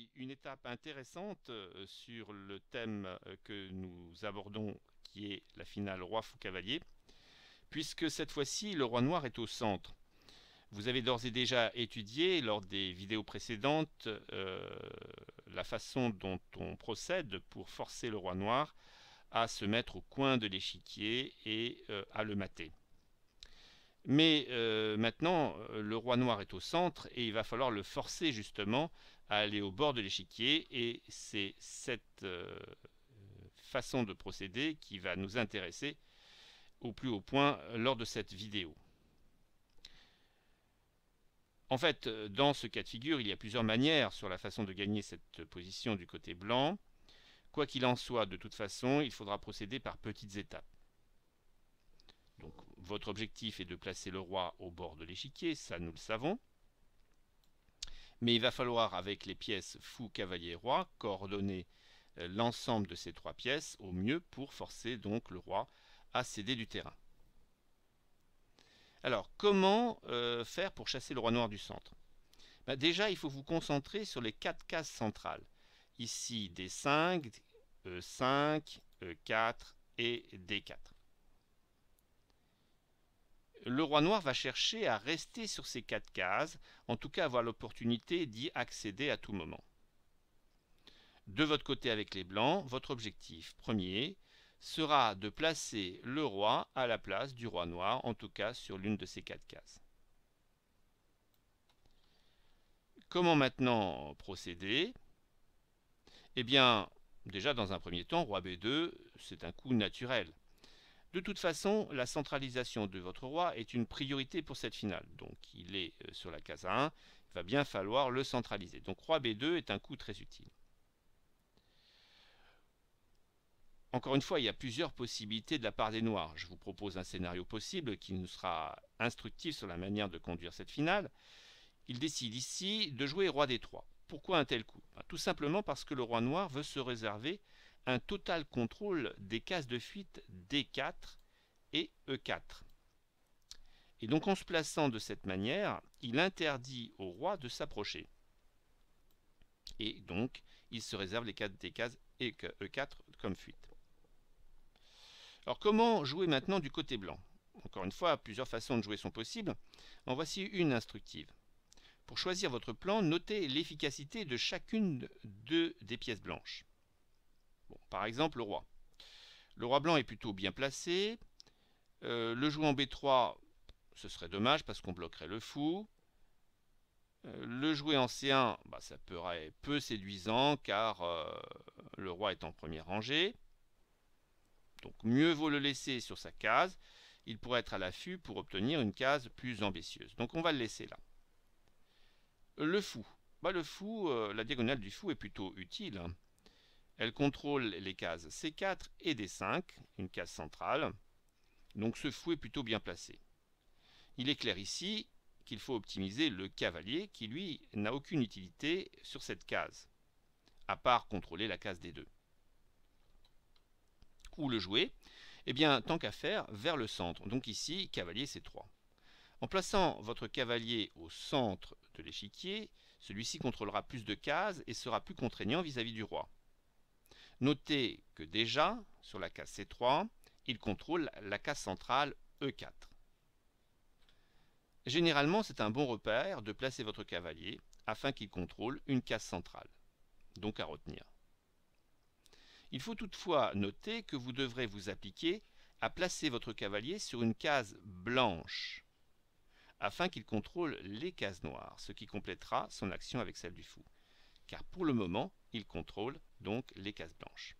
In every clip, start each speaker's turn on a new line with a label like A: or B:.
A: aussi une étape intéressante sur le thème que nous abordons, qui est la finale roi fou cavalier, puisque cette fois-ci le roi noir est au centre. Vous avez d'ores et déjà étudié lors des vidéos précédentes la façon dont on procède pour forcer le roi noir à se mettre au coin de l'échiquier et à le mater. Mais maintenant, le roi noir est au centre et il va falloir le forcer justement à aller au bord de l'échiquier, et c'est cette façon de procéder qui va nous intéresser au plus haut point lors de cette vidéo. En fait, dans ce cas de figure, il y a plusieurs manières sur la façon de gagner cette position du côté blanc. Quoi qu'il en soit, de toute façon, il faudra procéder par petites étapes. Donc, votre objectif est de placer le roi au bord de l'échiquier, ça nous le savons. Mais il va falloir, avec les pièces fou, cavalier, roi, coordonner l'ensemble de ces trois pièces au mieux pour forcer donc le roi à céder du terrain. Alors, comment faire pour chasser le roi noir du centre? Déjà, il faut vous concentrer sur les quatre cases centrales. Ici, D5, E5, E4 et D4. Le roi noir va chercher à rester sur ces quatre cases, en tout cas avoir l'opportunité d'y accéder à tout moment. De votre côté avec les blancs, votre objectif premier sera de placer le roi à la place du roi noir, en tout cas sur l'une de ces quatre cases. Comment maintenant procéder? Eh bien, déjà dans un premier temps, roi B2, c'est un coup naturel. De toute façon, la centralisation de votre roi est une priorité pour cette finale. Donc il est sur la case 1, il va bien falloir le centraliser. Donc roi B2 est un coup très utile. Encore une fois, il y a plusieurs possibilités de la part des noirs. Je vous propose un scénario possible qui nous sera instructif sur la manière de conduire cette finale. Il décide ici de jouer roi D3. Pourquoi un tel coup? Tout simplement parce que le roi noir veut se réserver un total contrôle des cases de fuite D4 et E4. Et donc en se plaçant de cette manière, il interdit au roi de s'approcher. Et donc, il se réserve les cases D4 et E4 comme fuite. Alors comment jouer maintenant du côté blanc? Encore une fois, plusieurs façons de jouer sont possibles. En voici une instructive. Pour choisir votre plan, notez l'efficacité de chacune des pièces blanches. Bon, par exemple, le roi. Le roi blanc est plutôt bien placé. Le jouer en B3, ce serait dommage parce qu'on bloquerait le fou. Le jouer en C1, ça paraît peu séduisant car le roi est en première rangée. Donc mieux vaut le laisser sur sa case. Il pourrait être à l'affût pour obtenir une case plus ambitieuse. Donc on va le laisser là. Le fou. Le fou, la diagonale du fou est plutôt utile. Elle contrôle les cases C4 et D5, une case centrale. Donc ce fou est plutôt bien placé. Il est clair ici qu'il faut optimiser le cavalier qui lui n'a aucune utilité sur cette case, à part contrôler la case D2. Où le jouer? Eh bien, tant qu'à faire, vers le centre. Donc ici, cavalier C3. En plaçant votre cavalier au centre de l'échiquier, celui-ci contrôlera plus de cases et sera plus contraignant vis-à-vis du roi. Notez que déjà, sur la case C3, il contrôle la case centrale E4. Généralement, c'est un bon repère de placer votre cavalier afin qu'il contrôle une case centrale, donc à retenir. Il faut toutefois noter que vous devrez vous appliquer à placer votre cavalier sur une case blanche, afin qu'il contrôle les cases noires, ce qui complétera son action avec celle du fou. Car pour le moment, il contrôle donc les cases blanches.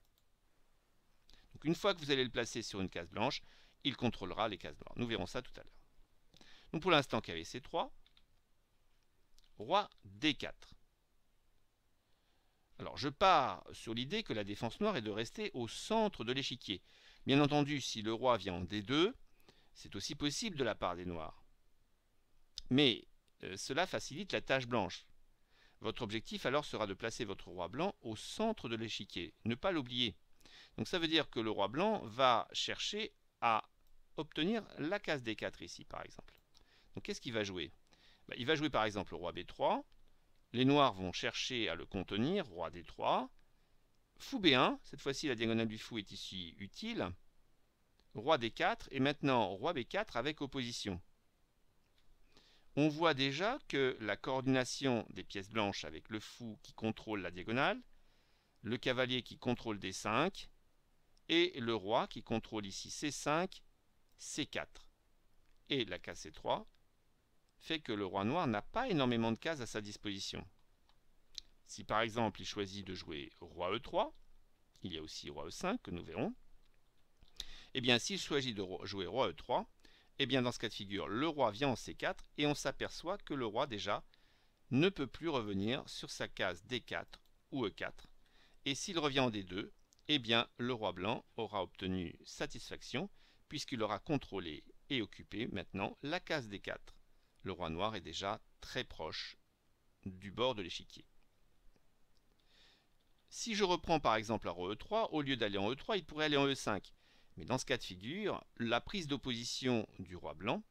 A: Donc une fois que vous allez le placer sur une case blanche, il contrôlera les cases noires. Nous verrons ça tout à l'heure. Donc pour l'instant, cavalier C3, roi D4. Alors je pars sur l'idée que la défense noire est de rester au centre de l'échiquier. Bien entendu, si le roi vient en D2, c'est aussi possible de la part des noirs. Mais cela facilite la tâche blanche. Votre objectif alors sera de placer votre roi blanc au centre de l'échiquier. Ne pas l'oublier. Donc ça veut dire que le roi blanc va chercher à obtenir la case D4 ici par exemple. Donc qu'est-ce qu'il va jouer? Il va jouer par exemple le roi B3, Les noirs vont chercher à le contenir, roi D3. Fou B1, cette fois-ci la diagonale du fou est ici utile. Roi D4 et maintenant roi B4 avec opposition. On voit déjà que la coordination des pièces blanches avec le fou qui contrôle la diagonale, le cavalier qui contrôle D5 et le roi qui contrôle ici C5, C4 et la case C3 fait que le roi noir n'a pas énormément de cases à sa disposition. Si par exemple il choisit de jouer roi E3, il y a aussi roi E5 que nous verrons, et bien s'il choisit de jouer roi E3, et bien dans ce cas de figure, le roi vient en C4 et on s'aperçoit que le roi déjà ne peut plus revenir sur sa case D4 ou E4. Et s'il revient en D2, eh bien le roi blanc aura obtenu satisfaction puisqu'il aura contrôlé et occupé maintenant la case D4. Le roi noir est déjà très proche du bord de l'échiquier. Si je reprends par exemple un roi E3, au lieu d'aller en E3, il pourrait aller en E5. Mais dans ce cas de figure, la prise d'opposition du roi blanc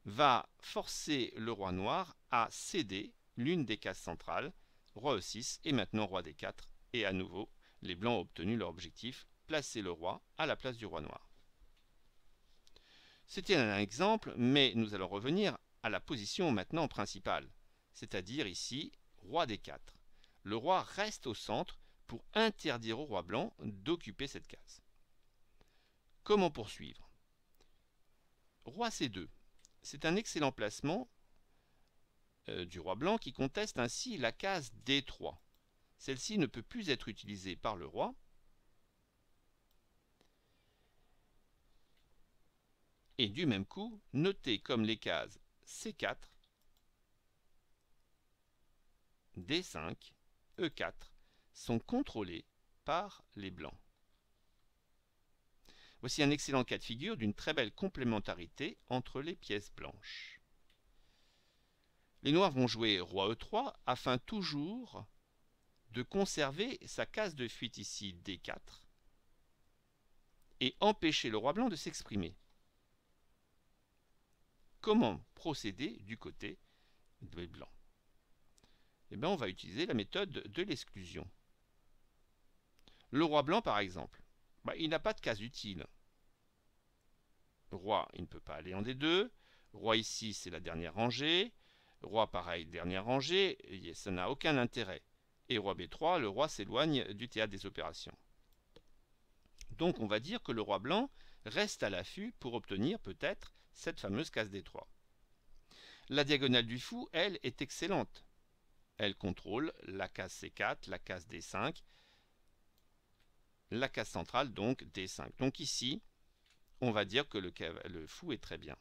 A: va forcer le roi noir à céder l'une des cases centrales, roi E6 et maintenant roi D4. Et à nouveau, les blancs ont obtenu leur objectif, placer le roi à la place du roi noir. C'était un exemple, mais nous allons revenir à la position maintenant principale, c'est-à-dire ici roi D4. Le roi reste au centre pour interdire au roi blanc d'occuper cette case. Comment poursuivre? Roi C2. C'est un excellent placement du roi blanc qui conteste ainsi la case D3. Celle-ci ne peut plus être utilisée par le roi. Et du même coup, notez comme les cases C4, D5, E4 sont contrôlées par les blancs. Voici un excellent cas de figure d'une très belle complémentarité entre les pièces blanches. Les noirs vont jouer roi E3 afin toujours de conserver sa case de fuite ici D4 et empêcher le roi blanc de s'exprimer. Comment procéder du côté des blancs? Eh bien, on va utiliser la méthode de l'exclusion. Le roi blanc, par exemple, il n'a pas de case utile. Roi, il ne peut pas aller en D2. Roi ici, c'est la dernière rangée. Roi, pareil, dernière rangée. Et ça n'a aucun intérêt. Et roi B3, le roi s'éloigne du théâtre des opérations. Donc, on va dire que le roi blanc reste à l'affût pour obtenir peut-être cette fameuse case D3. La diagonale du fou, elle, est excellente. Elle contrôle la case C4, la case D5, la case centrale, donc D5. Donc ici, on va dire que le fou est très bien.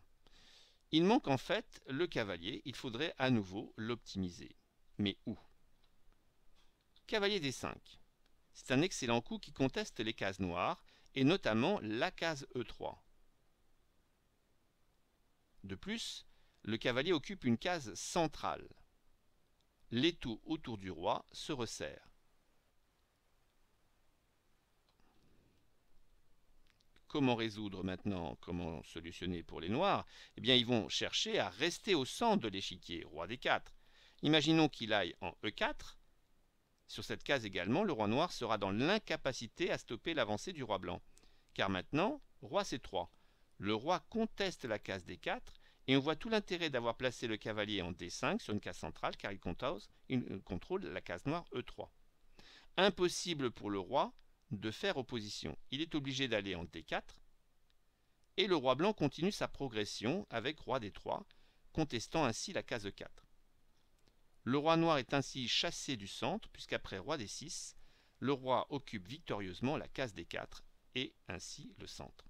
A: Il manque en fait le cavalier, il faudrait à nouveau l'optimiser. Mais où? Cavalier D5. C'est un excellent coup qui conteste les cases noires, et notamment la case E3. De plus, le cavalier occupe une case centrale. L'étau autour du roi se resserre. Comment résoudre maintenant? Comment solutionner pour les noirs? Eh bien, ils vont chercher à rester au centre de l'échiquier, roi D4. Imaginons qu'il aille en E4. Sur cette case également, le roi noir sera dans l'incapacité à stopper l'avancée du roi blanc. Car maintenant, roi C3. Le roi conteste la case D4 et on voit tout l'intérêt d'avoir placé le cavalier en D5 sur une case centrale car il contrôle la case noire E3. Impossible pour le roi de faire opposition. Il est obligé d'aller en D4 et le roi blanc continue sa progression avec roi D3, contestant ainsi la case E4. Le roi noir est ainsi chassé du centre puisqu'après roi D6, le roi occupe victorieusement la case D4 et ainsi le centre.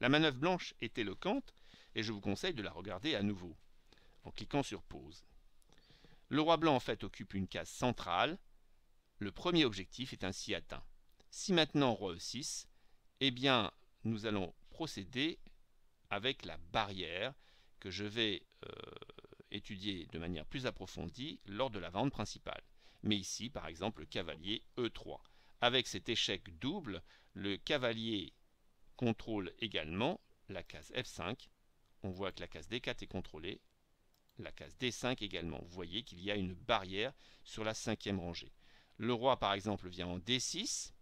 A: La manœuvre blanche est éloquente et je vous conseille de la regarder à nouveau en cliquant sur pause. Le roi blanc en fait occupe une case centrale. Le premier objectif est ainsi atteint. Si maintenant roi E6, eh bien nous allons procéder avec la barrière que je vais étudier de manière plus approfondie lors de la vente principale. Mais ici, par exemple, le cavalier E3. Avec cet échec double, le cavalier contrôle également la case F5. On voit que la case D4 est contrôlée la case D5 également. Vous voyez qu'il y a une barrière sur la 5e rangée. Le roi, par exemple, vient en D6.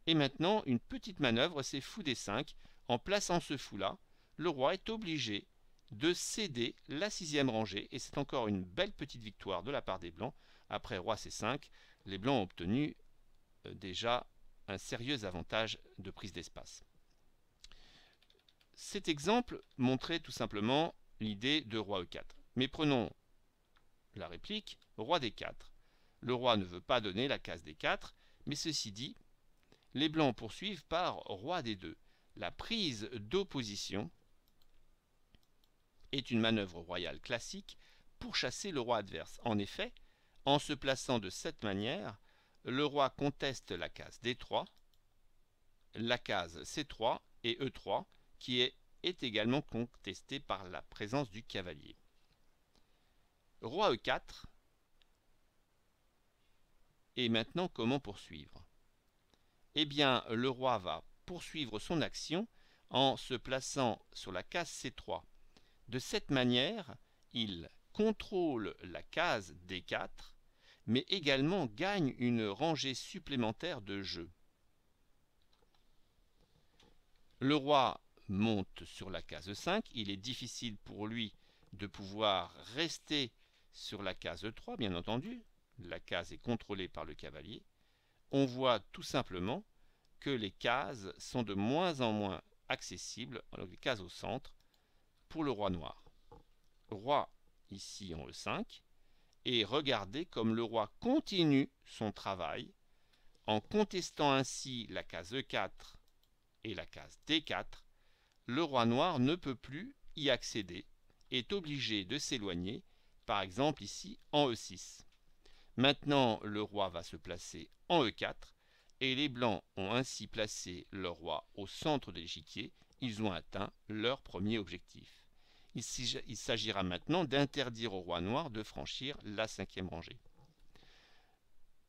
A: Et maintenant, une petite manœuvre, c'est fou D5. En plaçant ce fou-là, le roi est obligé de céder la 6e rangée. Et c'est encore une belle petite victoire de la part des blancs. Après roi C5, les blancs ont obtenu déjà un sérieux avantage de prise d'espace. Cet exemple montrait tout simplement l'idée de roi E4. Mais prenons la réplique, roi D4. Le roi ne veut pas donner la case D4, mais ceci dit, les blancs poursuivent par roi D2. La prise d'opposition est une manœuvre royale classique pour chasser le roi adverse. En effet, en se plaçant de cette manière, le roi conteste la case D3, la case C3 et E3, qui est également contestée par la présence du cavalier. Roi E4. Et maintenant, comment poursuivre? Eh bien, le roi va poursuivre son action en se plaçant sur la case C3. De cette manière, il contrôle la case D4, mais également gagne une rangée supplémentaire de jeu. Le roi monte sur la case 5. Il est difficile pour lui de pouvoir rester sur la case 3, bien entendu. La case est contrôlée par le cavalier. On voit tout simplement que les cases sont de moins en moins accessibles, les cases au centre, pour le roi noir. Roi ici en E5. Et regardez comme le roi continue son travail en contestant ainsi la case E4 et la case D4. Le roi noir ne peut plus y accéder, est obligé de s'éloigner, par exemple ici en E6. Maintenant, le roi va se placer en E4 et les blancs ont ainsi placé leur roi au centre de l'échiquier. Ils ont atteint leur premier objectif. Il s'agira maintenant d'interdire au roi noir de franchir la 5e rangée.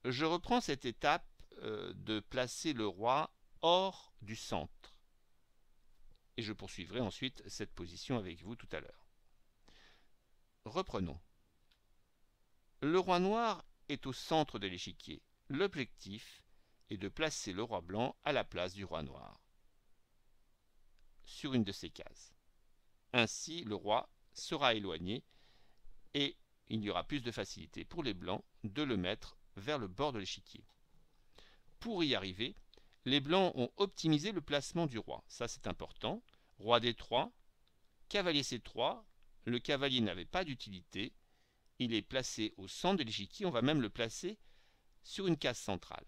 A: Je reprends cette étape de placer le roi hors du centre. Et je poursuivrai ensuite cette position avec vous tout à l'heure. Reprenons. Le roi noir est au centre de l'échiquier. L'objectif est de placer le roi blanc à la place du roi noir, sur une de ces cases. Ainsi, le roi sera éloigné et il y aura plus de facilité pour les blancs de le mettre vers le bord de l'échiquier. Pour y arriver, les blancs ont optimisé le placement du roi. Ça, c'est important. Roi D3, cavalier C3. Le cavalier n'avait pas d'utilité. Il est placé au centre de l'échiquier. On va même le placer sur une case centrale.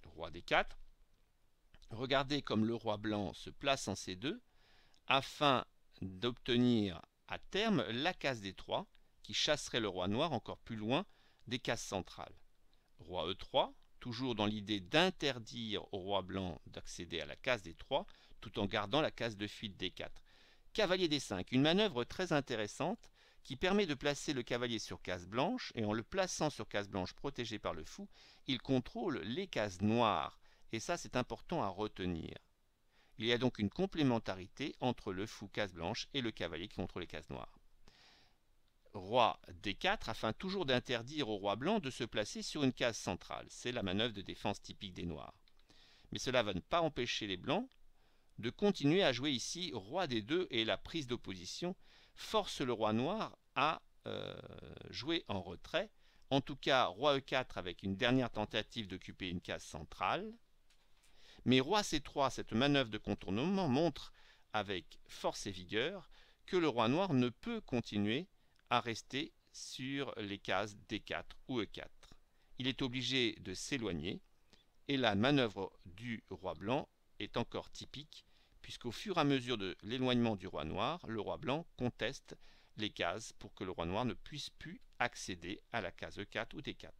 A: Roi D4. Regardez comme le roi blanc se place en C2 afin d'obtenir à terme la case D3 qui chasserait le roi noir encore plus loin des cases centrales. Roi E3, toujours dans l'idée d'interdire au roi blanc d'accéder à la case D3 tout en gardant la case de fuite D4. Cavalier D5, une manœuvre très intéressante qui permet de placer le cavalier sur case blanche et en le plaçant sur case blanche protégé par le fou, il contrôle les cases noires et ça c'est important à retenir. Il y a donc une complémentarité entre le fou case blanche et le cavalier qui contrôle les cases noires. Roi D4 afin toujours d'interdire au roi blanc de se placer sur une case centrale. C'est la manœuvre de défense typique des noirs. Mais cela va ne pas empêcher les blancs de continuer à jouer ici roi D2 et la prise d'opposition force le roi noir à jouer en retrait. En tout cas, roi E4 avec une dernière tentative d'occuper une case centrale. Mais roi C3, cette manœuvre de contournement montre avec force et vigueur que le roi noir ne peut continuer à rester sur les cases D4 ou E4. Il est obligé de s'éloigner et la manœuvre du roi blanc est encore typique puisqu'au fur et à mesure de l'éloignement du roi noir, le roi blanc conteste les cases pour que le roi noir ne puisse plus accéder à la case E4 ou D4.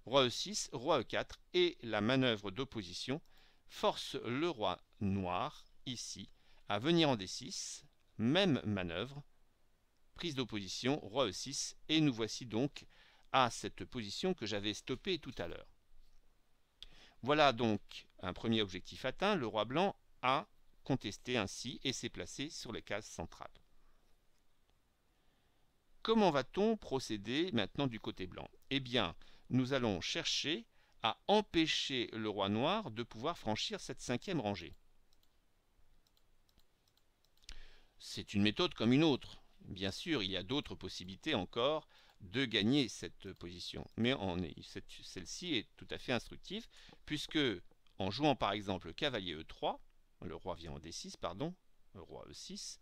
A: Roi E6, roi E4 et la manœuvre d'opposition force le roi noir, ici, à venir en D6, même manœuvre, prise d'opposition, roi E6, et nous voici donc à cette position que j'avais stoppée tout à l'heure. Voilà donc un premier objectif atteint, le roi blanc a contesté ainsi et s'est placé sur les cases centrales. Comment va-t-on procéder maintenant du côté blanc? Eh bien, nous allons chercher à empêcher le roi noir de pouvoir franchir cette cinquième rangée. C'est une méthode comme une autre. Bien sûr, il y a d'autres possibilités encore de gagner cette position. Mais celle-ci est tout à fait instructive, puisque en jouant par exemple cavalier E3, le roi vient en D6, pardon, le roi E6,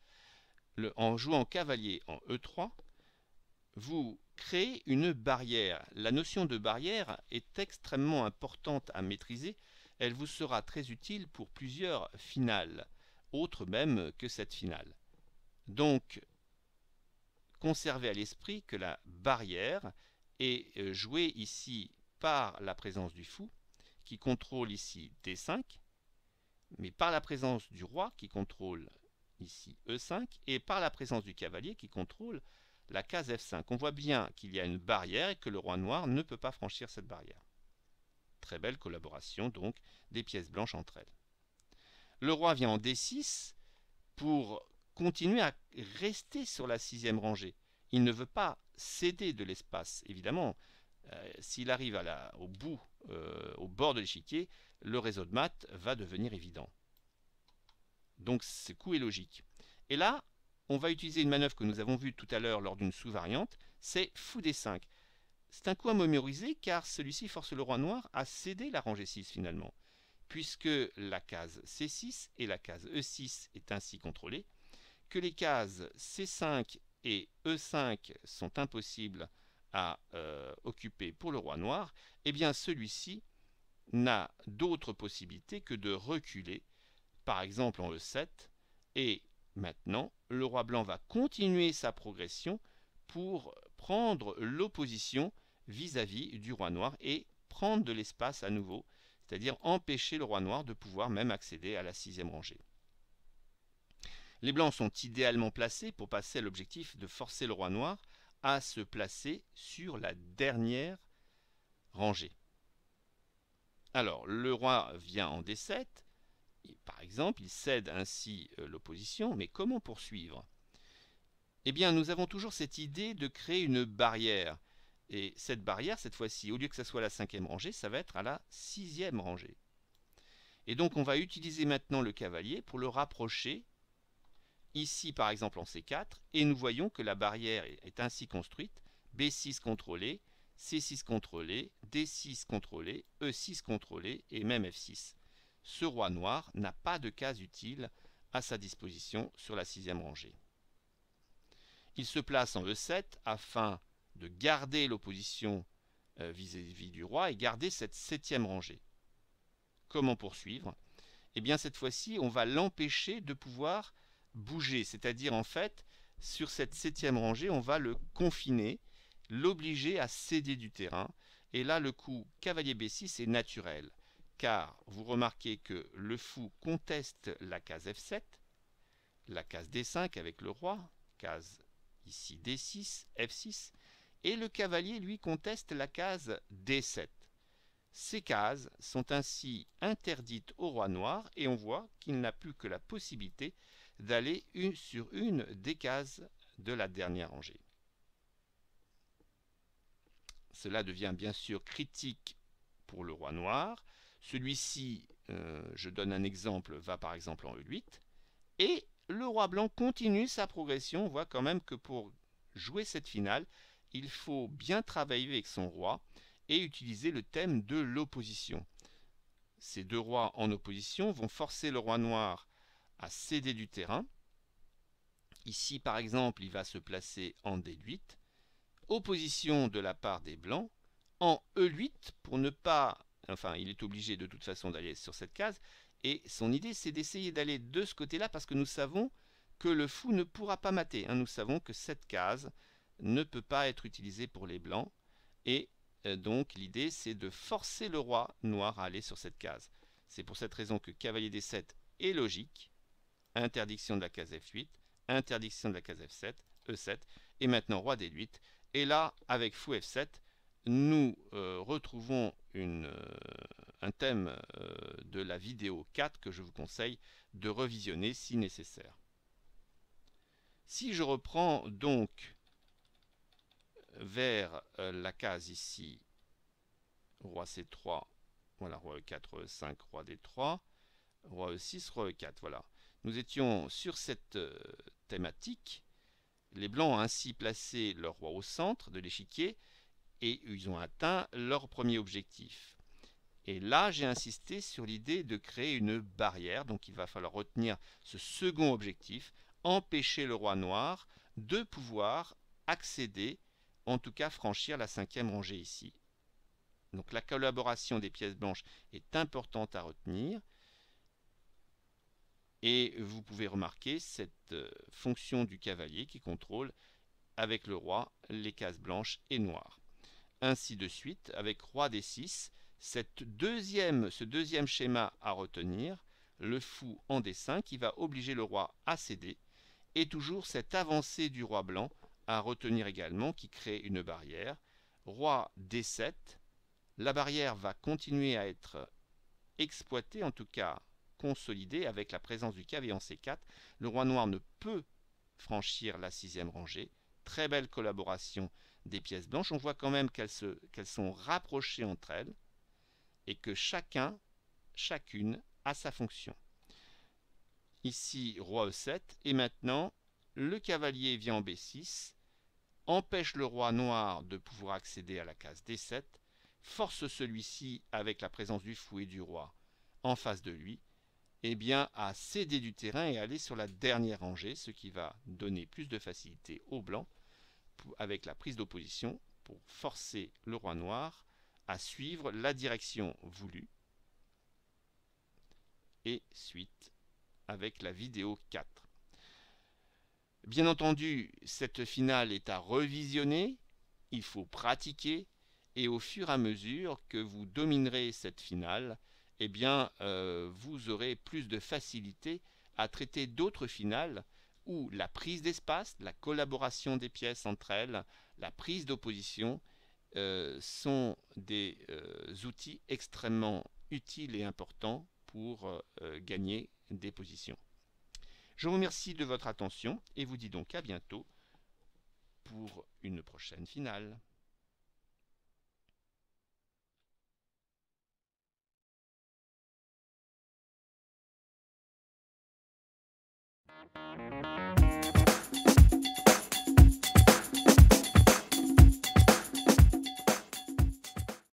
A: en jouant cavalier en E3, vous créez une barrière. La notion de barrière est extrêmement importante à maîtriser. Elle vous sera très utile pour plusieurs finales, autres même que cette finale. Donc, conservez à l'esprit que la barrière est jouée ici par la présence du fou, qui contrôle ici D5, mais par la présence du roi, qui contrôle ici E5, et par la présence du cavalier, qui contrôle la case F5. On voit bien qu'il y a une barrière et que le roi noir ne peut pas franchir cette barrière. Très belle collaboration donc des pièces blanches entre elles. Le roi vient en D6 pour continuer à rester sur la sixième rangée. Il ne veut pas céder de l'espace. Évidemment, s'il arrive au bout, au bord de l'échiquier, le réseau de maths va devenir évident. Donc ce coup est logique. Et là, on va utiliser une manœuvre que nous avons vue tout à l'heure lors d'une sous-variante, c'est fou D5. C'est un coup à mémoriser car celui-ci force le roi noir à céder la rangée 6 finalement, puisque la case C6 et la case E6 est ainsi contrôlée, que les cases C5 et E5 sont impossibles à occuper pour le roi noir, et bien celui-ci n'a d'autre possibilité que de reculer, par exemple en E7, et maintenant le roi blanc va continuer sa progression pour prendre l'opposition vis-à-vis du roi noir et prendre de l'espace à nouveau, c'est-à-dire empêcher le roi noir de pouvoir même accéder à la sixième rangée. Les blancs sont idéalement placés pour passer à l'objectif de forcer le roi noir à se placer sur la dernière rangée. Alors, le roi vient en D7, et par exemple, il cède ainsi l'opposition, mais comment poursuivre? Eh bien, nous avons toujours cette idée de créer une barrière. Et cette barrière, cette fois-ci, au lieu que ça soit la cinquième rangée, ça va être à la sixième rangée. Et donc, on va utiliser maintenant le cavalier pour le rapprocher, ici par exemple en C4, et nous voyons que la barrière est ainsi construite, B6 contrôlé, C6 contrôlé, D6 contrôlé, E6 contrôlé, et même F6. Ce roi noir n'a pas de case utile à sa disposition sur la sixième rangée. Il se place en E7 afin de garder l'opposition vis-à-vis du roi et garder cette septième rangée. Comment poursuivre? Eh bien cette fois-ci, on va l'empêcher de pouvoir bouger, c'est-à-dire en fait, sur cette septième rangée, on va le confiner, l'obliger à céder du terrain. Et là, le coup cavalier B6 est naturel, car vous remarquez que le fou conteste la case F7, la case D5 avec le roi, case ici D6, F6, et le cavalier, lui, conteste la case D7. Ces cases sont ainsi interdites au roi noir et on voit qu'il n'a plus que la possibilité d'aller sur une des cases de la dernière rangée. Cela devient bien sûr critique pour le roi noir. Celui-ci, je donne un exemple, va par exemple en E8. Et le roi blanc continue sa progression. On voit quand même que pour jouer cette finale, il faut bien travailler avec son roi et utiliser le thème de l'opposition. Ces deux rois en opposition vont forcer le roi noir à céder du terrain. Ici, par exemple, il va se placer en D8. Opposition de la part des blancs en E8 pour ne pas... Enfin, il est obligé de toute façon d'aller sur cette case. Et son idée, c'est d'essayer d'aller de ce côté-là parce que nous savons que le fou ne pourra pas mater. Nous savons que cette case ne peut pas être utilisée pour les blancs. Et donc, l'idée, c'est de forcer le roi noir à aller sur cette case. C'est pour cette raison que cavalier D7 est logique. Interdiction de la case F8, interdiction de la case F7, E7, et maintenant roi D8. Et là, avec fou F7, nous retrouvons un thème de la vidéo 4 que je vous conseille de revisionner si nécessaire. Si je reprends donc vers la case ici, roi C3, voilà, roi E4, roi E5, roi D3, roi E6, roi E4, voilà. Nous étions sur cette thématique. Les blancs ont ainsi placé leur roi au centre de l'échiquier et ils ont atteint leur premier objectif. Et là, j'ai insisté sur l'idée de créer une barrière, donc il va falloir retenir ce second objectif, empêcher le roi noir de pouvoir accéder, en tout cas franchir la 5e rangée ici. Donc la collaboration des pièces blanches est importante à retenir. Et vous pouvez remarquer cette fonction du cavalier qui contrôle avec le roi les cases blanches et noires. Ainsi de suite, avec roi D6, ce deuxième schéma à retenir, le fou en D5 qui va obliger le roi à céder, et toujours cette avancée du roi blanc à retenir également qui crée une barrière. Roi D7, la barrière va continuer à être exploitée, en tout cas consolidée avec la présence du cavalier en C4. Le roi noir ne peut franchir la 6e rangée. Très belle collaboration des pièces blanches. On voit quand même qu'elles sont rapprochées entre elles et que chacune a sa fonction. Ici, roi E7 et maintenant le cavalier vient en B6, empêche le roi noir de pouvoir accéder à la case D7, force celui-ci avec la présence du fou et du roi en face de lui, eh bien, à céder du terrain et aller sur la dernière rangée, ce qui va donner plus de facilité aux blancs avec la prise d'opposition pour forcer le roi noir à suivre la direction voulue. Et suite avec la vidéo 4. Bien entendu, cette finale est à revisionner, il faut pratiquer et au fur et à mesure que vous dominerez cette finale, eh bien, vous aurez plus de facilité à traiter d'autres finales où la prise d'espace, la collaboration des pièces entre elles, la prise d'opposition sont des outils extrêmement utiles et importants pour gagner des positions. Je vous remercie de votre attention et vous dis donc à bientôt pour une prochaine finale.